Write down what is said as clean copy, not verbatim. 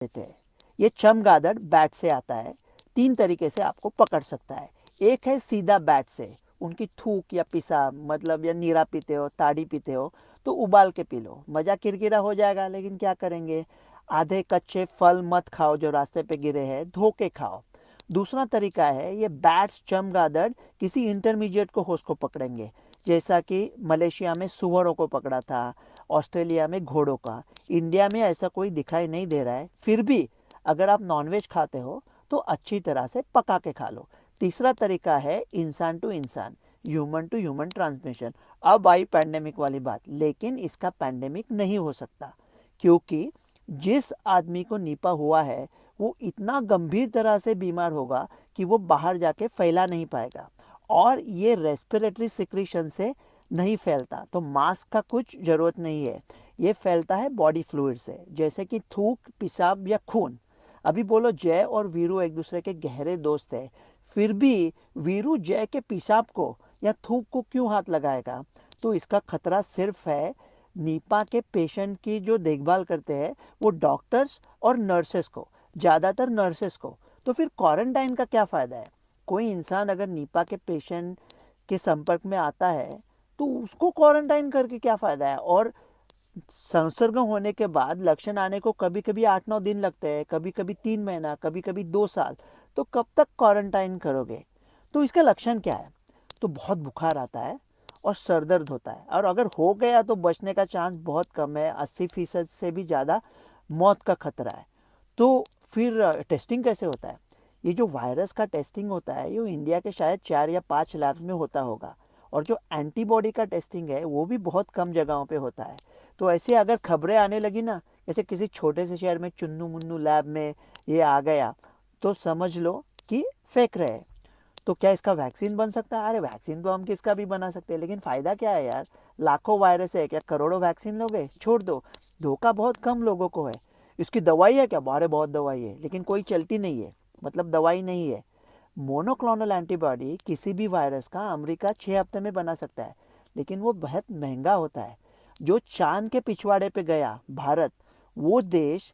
देते हैं। ये चमगादड़ बैट से आता है, 3 तरीके से आपको पकड़ सकता है। एक है सीधा बैट से, उनकी थूक या पिसाब मतलब या नीरा पीते हो, ताड़ी पीते हो तो उबाल के पी लो, मज़ा किरकिरा हो जाएगा, लेकिन क्या करेंगे। आधे कच्चे फल मत खाओ जो रास्ते पे गिरे हैं, धो के खाओ। दूसरा तरीका है ये बैट्स चमगादड़ किसी इंटरमीडिएट को होस्ट को पकड़ेंगे, जैसा कि मलेशिया में सुअरों को पकड़ा था, ऑस्ट्रेलिया में घोड़ों का। इंडिया में ऐसा कोई दिखाई नहीं दे रहा है, फिर भी अगर आप नॉनवेज खाते हो तो अच्छी तरह से पका के खा लो। तीसरा तरीका है इंसान टू इंसान, ह्यूमन टू ह्यूमन ट्रांसमिशन। अब आई पैंडेमिक वाली बात, लेकिन इसका पैंडेमिक नहीं हो सकता, क्योंकि जिस आदमी को निपा हुआ है वो इतना गंभीर तरह से बीमार होगा कि वो बाहर जाके फैला नहीं पाएगा, और ये रेस्पिरेटरी सिक्रीशन से नहीं फैलता, तो मास्क का कुछ ज़रूरत नहीं है। ये फैलता है बॉडी फ्लूइड से, जैसे कि थूक, पेशाब या खून। अभी बोलो जय और वीरू एक दूसरे के गहरे दोस्त है, फिर भी वीरू जय के पेशाब को या थूक को क्यों हाथ लगाएगा। तो इसका खतरा सिर्फ है नीपा के पेशेंट की जो देखभाल करते हैं वो डॉक्टर्स और नर्सेस को, ज़्यादातर नर्सेस को। तो फिर क्वारंटाइन का क्या फ़ायदा है। कोई इंसान अगर नीपा के पेशेंट के संपर्क में आता है तो उसको क्वारंटाइन करके क्या फ़ायदा है। और संसर्ग होने के बाद लक्षण आने को कभी कभी 8-9 दिन लगते हैं, कभी कभी 3 महीना, कभी कभी 2 साल। तो कब तक क्वारंटाइन करोगे। तो इसका लक्षण क्या है। तो बहुत बुखार आता है और सर दर्द होता है, और अगर हो गया तो बचने का चांस बहुत कम है, 80% से भी ज़्यादा मौत का खतरा है। तो फिर टेस्टिंग कैसे होता है। ये जो वायरस का टेस्टिंग होता है ये इंडिया के शायद 4 या 5 लैब्स में होता होगा, और जो एंटीबॉडी का टेस्टिंग है वो भी बहुत कम जगहों पे होता है। तो ऐसे अगर खबरें आने लगी ना, जैसे किसी छोटे से शहर में चुन्नू मुन्नू लैब में ये आ गया, तो समझ लो कि फेंक रहे हैं। तो क्या इसका वैक्सीन बन सकता है। अरे वैक्सीन तो हम किसका भी बना सकते हैं, लेकिन फ़ायदा क्या है यार। लाखों वायरस है, क्या करोड़ों वैक्सीन लोगे, छोड़ दो। धोखा बहुत कम लोगों को है। इसकी दवाई है क्या, बारे बहुत दवाई है, लेकिन कोई चलती नहीं है, मतलब दवाई नहीं है। मोनोक्लोनल एंटीबॉडी किसी भी वायरस का अमेरिका 6 हफ्ते में बना सकता है, लेकिन वो बहुत महंगा होता है। जो चांद के पिछवाड़े पे गया भारत, वो देश